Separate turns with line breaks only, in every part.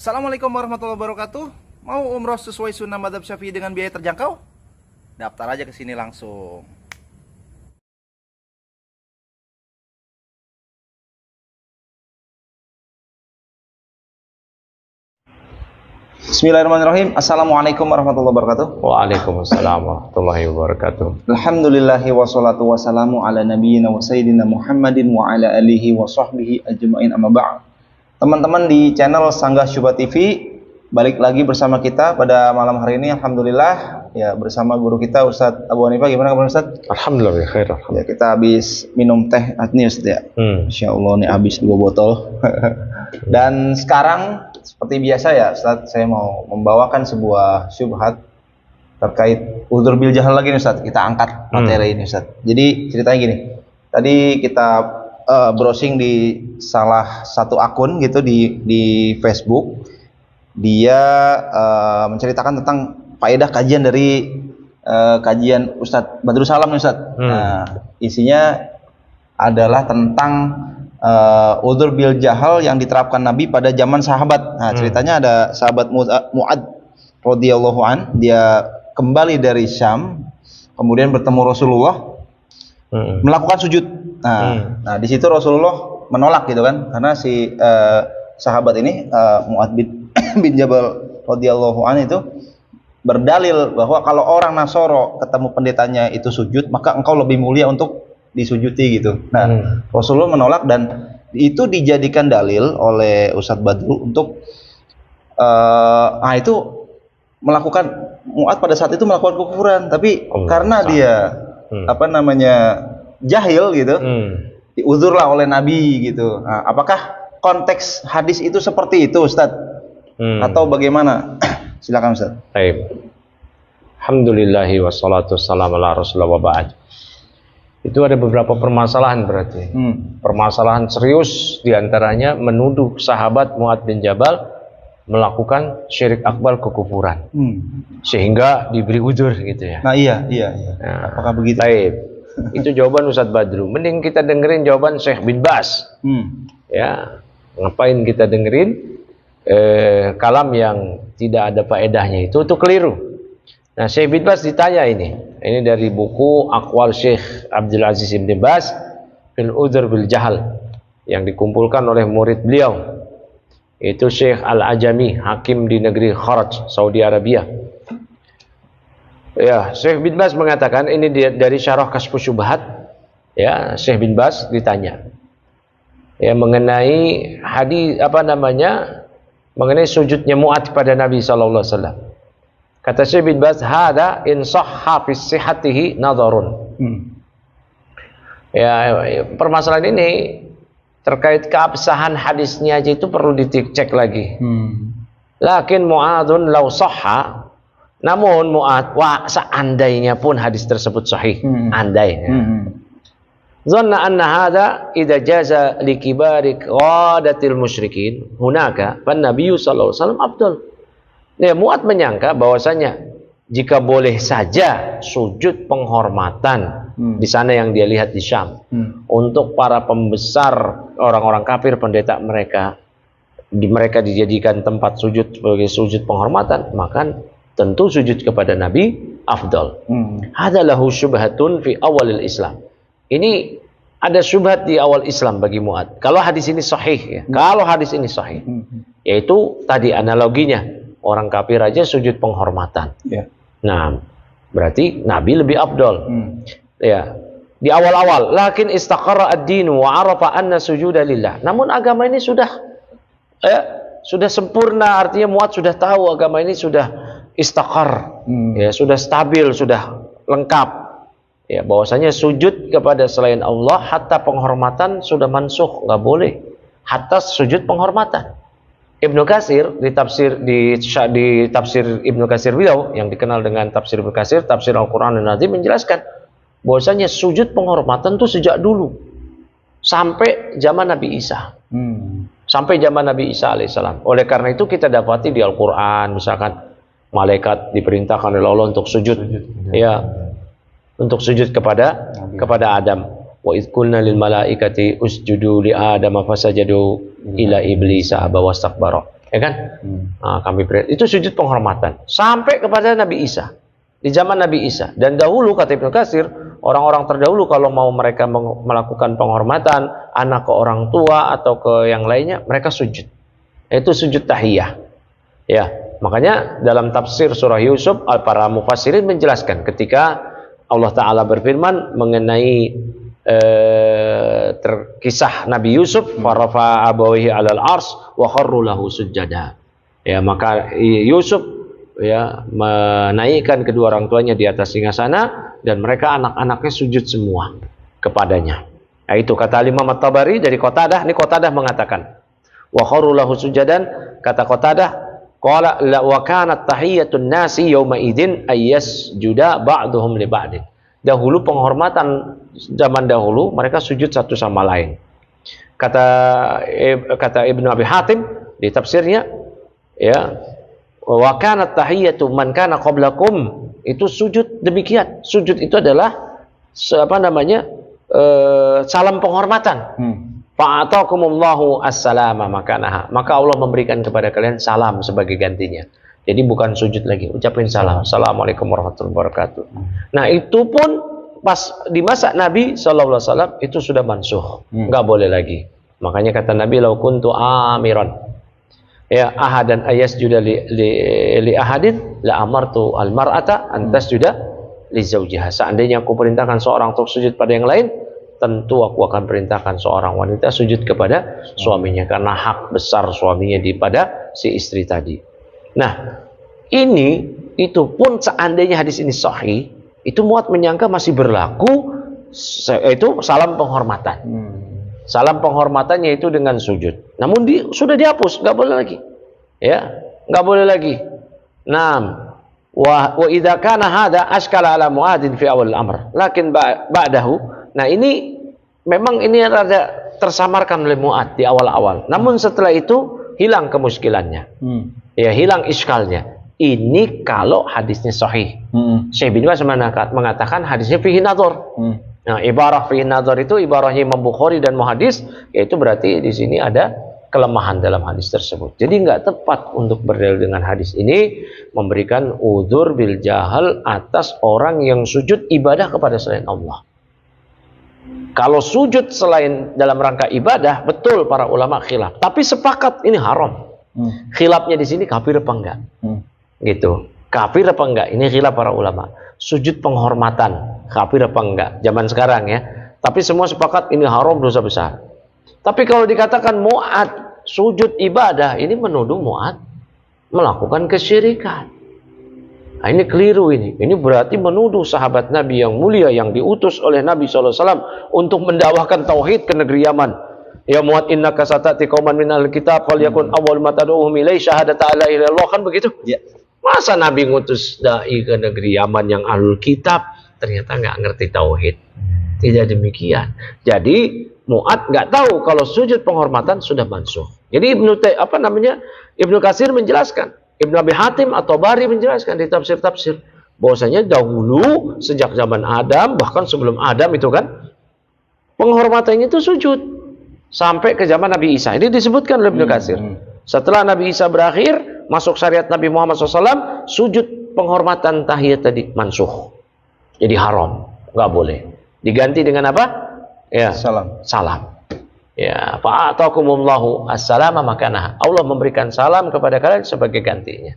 Assalamualaikum warahmatullahi wabarakatuh. Mau umroh sesuai sunnah madhab Syafi'i dengan biaya terjangkau? Daftar aja ke sini langsung. Bismillahirrahmanirrahim. Assalamualaikum warahmatullahi wabarakatuh.
Waalaikumsalam warahmatullahi wabarakatuh.
Alhamdulillahi wassalatu wassalamu ala nabiyyina wa sayyidina Muhammadin wa ala alihi wa sahbihi ajma'in amma ba'd. Teman-teman di channel Sanggah Syubhat TV, balik lagi bersama kita pada malam hari ini. Alhamdulillah ya, bersama guru kita Ustadz Abu Hanifah. Gimana kabar Ustadz?
Alhamdulillah khair.
Ya, kita habis minum teh nih Ustadz ya. Masya Allah nih habis 2 botol. Dan sekarang seperti biasa ya Ustadz, saya mau membawakan sebuah syubhat terkait uzur bil jahal lagi nih Ustadz. Kita angkat materi ini Ustadz. Jadi ceritanya gini, tadi kita browsing di salah satu akun gitu di Facebook. Dia menceritakan tentang faedah kajian dari kajian Ustadz Badrul Salam nih Ustadz. Nah, isinya adalah tentang uzur bil jahal yang diterapkan Nabi pada zaman sahabat. Nah, ceritanya ada sahabat Mu'ad radhiyallahu an, dia kembali dari Syam, kemudian bertemu Rasulullah, melakukan sujud. Nah, di situ Rasulullah menolak gitu kan, karena si sahabat ini Mu'ad bin Jabal radhiyallahu an itu berdalil bahwa kalau orang Nasoro ketemu pendetanya itu sujud, maka engkau lebih mulia untuk disujuti gitu. Nah, Rasulullah menolak dan itu dijadikan dalil oleh Ustadz Badru untuk itu melakukan, Mu'ad pada saat itu melakukan kekufuran, tapi karena dia jahil gitu, diuzurlah oleh Nabi gitu. Nah, apakah konteks hadis itu seperti itu Ustadz? Atau bagaimana? Silakan Ustadz.
Baik. Alhamdulillahi wassalatu wassalamu ala Rasulillah wa ba'd. Itu ada beberapa permasalahan berarti. Permasalahan serius diantaranya menuduh sahabat Mu'ad bin Jabal melakukan syirik akbar, kekufuran. Sehingga diberi uzur gitu ya.
Nah iya. Nah, apakah begitu?
Baik. Itu jawaban Ustadz Badru. Mending kita dengerin jawaban Syekh bin Baz. Ya, ngapain kita dengerin kalam yang tidak ada faedahnya, itu keliru. Nah, Syekh bin Baz ditanya ini dari buku Aqwal Syekh Abdul Aziz bin Baz fil uzur bil jahal yang dikumpulkan oleh murid beliau, itu Syekh Al-Ajami, hakim di negeri Kharaj, Saudi Arabia. Ya, Syekh bin Baz mengatakan, ini dari Syarah Kashfus Syubhat. Ya, Syekh bin Baz ditanya ya mengenai hadis mengenai sujudnya Mu'ad kepada Nabi sallallahu alaihi wasallam. Kata Syekh bin Baz, hada in sahha fi sihhatihi nadharun. Ya, permasalahan ini terkait keabsahan hadisnya aja itu perlu dicek lagi. Lakin Mu'adun law sahha, namun Mu'ad, seandainya pun hadis tersebut sahih, andainya. Zanna anna hadha idza jaza li kibari qadatil musyrikin hunaka fan nabiyyu sallallahu alaihi wasallam afdal. Ya, Mu'ad menyangka bahwasanya jika boleh saja sujud penghormatan di sana yang dia lihat di Syam untuk para pembesar orang-orang kafir, pendeta mereka, mereka dijadikan tempat sujud sebagai sujud penghormatan, maka tentu sujud kepada Nabi afdal. Hadalahu syubhatun fi awalil Islam. Ini ada syubhat di awal Islam bagi Mu'ad. Kalau hadis ini sahih ya. Kalau hadis ini sahih, yaitu tadi analoginya, orang kafir aja sujud penghormatan. Nah, berarti Nabi lebih afdal. Ya. Di awal-awal, lakin istaqarra ad-dinu wa arafa anna sujuda lillah. Namun agama ini sudah sempurna, artinya Mu'ad sudah tahu agama ini sudah istaqar, ya, sudah stabil, sudah lengkap. Ya, bahwasanya sujud kepada selain Allah hatta penghormatan sudah mansukh, nggak boleh. Hatta sujud penghormatan. Ibnu Katsir di tafsir Ibnu Katsir beliau yang dikenal dengan tafsir Ibnu Katsir, tafsir Al-Qur'an Al-Azim, menjelaskan bahwasanya sujud penghormatan itu sejak dulu sampai zaman Nabi Isa. Sampai zaman Nabi Isa alaihissalam. Oleh karena itu kita dapati di Al-Qur'an misalkan malaikat diperintahkan oleh Allah untuk sujud. Ya, untuk sujud kepada Adam. Wa idh qulna lil malaikati usjudu li Adam fasajadu ila iblisa aba wastakbara. ya kan? Nah, kami beri, itu sujud penghormatan sampai kepada Nabi Isa. Di zaman Nabi Isa, dan dahulu kata Ibnu Katsir, orang-orang terdahulu kalau mau mereka melakukan penghormatan anak ke orang tua atau ke yang lainnya, mereka sujud. Itu sujud tahiyah. Ya, makanya dalam tafsir surah Yusuf, para mufassirin menjelaskan ketika Allah Ta'ala berfirman mengenai kisah Nabi Yusuf, farafa abawihi alal ars wa kharru lahu sujada. Ya, maka Yusuf ya menaikkan kedua orang tuanya di atas singgasana dan mereka anak-anaknya sujud semua kepadanya. Nah, itu kata Imam At-Tabari dari Qatadah. Ini Qatadah mengatakan wa kharru lahu sujadan, kata Qatadah qala la wa kanat tahiyyatun nasi yauma idzin ayyasjuda ba'dhum li ba'din. Dahulu penghormatan zaman dahulu mereka sujud satu sama lain. Kata Ibnu Abi Hatim di tafsirnya, ya, wa kanat tahiyyatu man kana qablakum, itu sujud demikian. Sujud itu adalah salam penghormatan. Fa'atakumullahu as-salama makanaha, maka Allah memberikan kepada kalian salam sebagai gantinya. Jadi bukan sujud lagi, ucapin salam, assalamualaikum warahmatullahi wabarakatuh. Nah, itu pun pas di masa Nabi SAW itu sudah mansuh, nggak boleh lagi. Makanya kata Nabi, lau kuntu amiran ya ahadan ayasjuda li ahadin la amartu al mar'ata an tasjuda li zawjiha. Seandainya aku perintahkan seorang untuk sujud pada yang lain, tentu aku akan perintahkan seorang wanita sujud kepada suaminya, karena hak besar suaminya pada si istri tadi. Nah, itu pun seandainya hadis ini sahih, itu muat menyangka masih berlaku itu salam penghormatan. Salam penghormatannya itu dengan sujud. Namun sudah dihapus, nggak boleh lagi. Ya, nggak boleh lagi. Naam. Wa idza kana hada ashkala ala Muadzin fi awal amr. Lakin ba'dahu. Nah, ini memang ini rada tersamarkan oleh Mu'ad di awal-awal. Namun setelah itu hilang kemuskilannya. Ya, hilang iskalnya. Ini kalau hadisnya sahih. Syekh bin Baz mengatakan hadisnya fihi nadhar. Nah, ibarah fihi nadhar itu ibarahnya Imam Bukhari dan muhadis, yaitu berarti di sini ada kelemahan dalam hadis tersebut. Jadi nggak tepat untuk berdalil dengan hadis ini memberikan udzur bil jahal atas orang yang sujud ibadah kepada selain Allah. Kalau sujud selain dalam rangka ibadah, betul para ulama khilaf. Tapi sepakat ini haram. Khilafnya di sini kafir apa enggak? Gitu. Kafir apa enggak? Ini khilaf para ulama. Sujud penghormatan, kafir apa enggak? Zaman sekarang ya. Tapi semua sepakat ini haram, dosa besar. Tapi kalau dikatakan Mu'ad sujud ibadah, ini menuduh Mu'ad melakukan kesyirikan. Nah, ini keliru ini. Ini berarti menuduh sahabat Nabi yang mulia yang diutus oleh Nabi SAW untuk mendakwahkan tauhid ke negeri Yaman. Ya Mu'ad innaka satati qauman minal kitab falyakun awwal ma tad'uhum ilai syahadata la ilaha illallah, kan begitu? Ya. Masa Nabi ngutus dai ke negeri Yaman yang ahlul kitab ternyata nggak ngerti tauhid? Tidak demikian. Jadi Mu'ad nggak tahu kalau sujud penghormatan sudah mansuh. Jadi Ibnu Katsir menjelaskan, Ibnu Abi Hatim atau Bari menjelaskan di tafsir-tafsir bahwasanya dahulu sejak zaman Adam, bahkan sebelum Adam itu kan penghormatannya itu sujud sampai ke zaman Nabi Isa. Ini disebutkan oleh Ibnu Katsir. Setelah Nabi Isa berakhir, masuk syariat Nabi Muhammad SAW, sujud penghormatan tahiyat tadi mansuh. Jadi haram, nggak boleh. Diganti dengan apa? Ya, salam. Ya, fa'atakumullahu as-salama makanaha. Allah memberikan salam kepada kalian sebagai gantinya.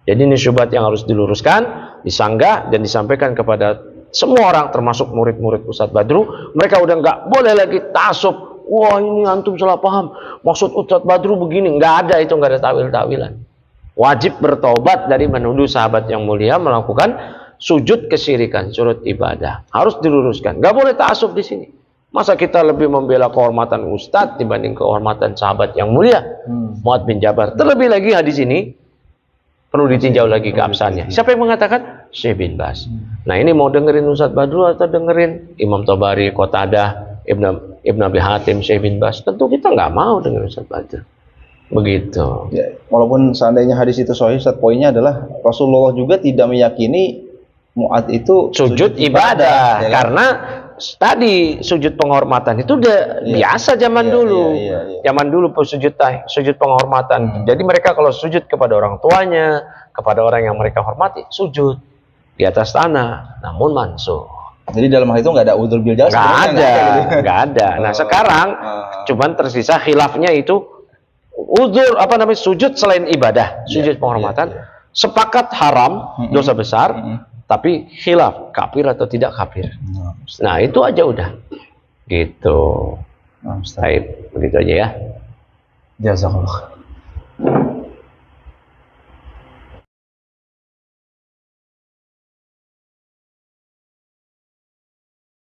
Jadi ini syubhat yang harus diluruskan, disanggah dan disampaikan kepada semua orang, termasuk murid-murid Ustadz Badru. Mereka udah nggak boleh lagi ta'assub. Wah, ini antum salah paham. Maksud Ustadz Badru begini. Nggak ada itu, nggak ada tawil-tawilan. Wajib bertobat dari menuduh sahabat yang mulia melakukan sujud kesyirikan, sujud ibadah. Harus diluruskan. Nggak boleh ta'assub di sini. Masa kita lebih membela kehormatan Ustadz dibanding kehormatan sahabat yang mulia? Mu'ad bin Jabal. Terlebih lagi hadis ini perlu ditinjau lagi keabsahannya. Siapa yang mengatakan? Syekh bin Baz. Nah, ini mau dengerin Ustadz Badru atau dengerin Imam Tabari, Qatadah, Ibnu Abi Hatim, Syekh bin Baz? Tentu kita nggak mau dengerin Ustadz Badru. Begitu.
Ya, walaupun seandainya hadis itu sahih, poinnya adalah Rasulullah juga tidak meyakini Mu'ad itu
sujud ibadah, ya kan? Karena tadi sujud penghormatan itu udah biasa zaman dulu. Zaman dulu sujud penghormatan. Jadi mereka kalau sujud kepada orang tuanya, kepada orang yang mereka hormati, sujud di atas tanah, namun mansuh.
Jadi dalam hal itu nggak ada udzur bil jahl?
Nggak ada. Nah sekarang cuman tersisa khilafnya itu udzur sujud selain ibadah, sujud penghormatan. Sepakat haram, dosa besar. Tapi khilaf, kafir atau tidak kafir. Nah, itu aja udah. Gitu. Baik, begitu aja ya.
Jazakallah.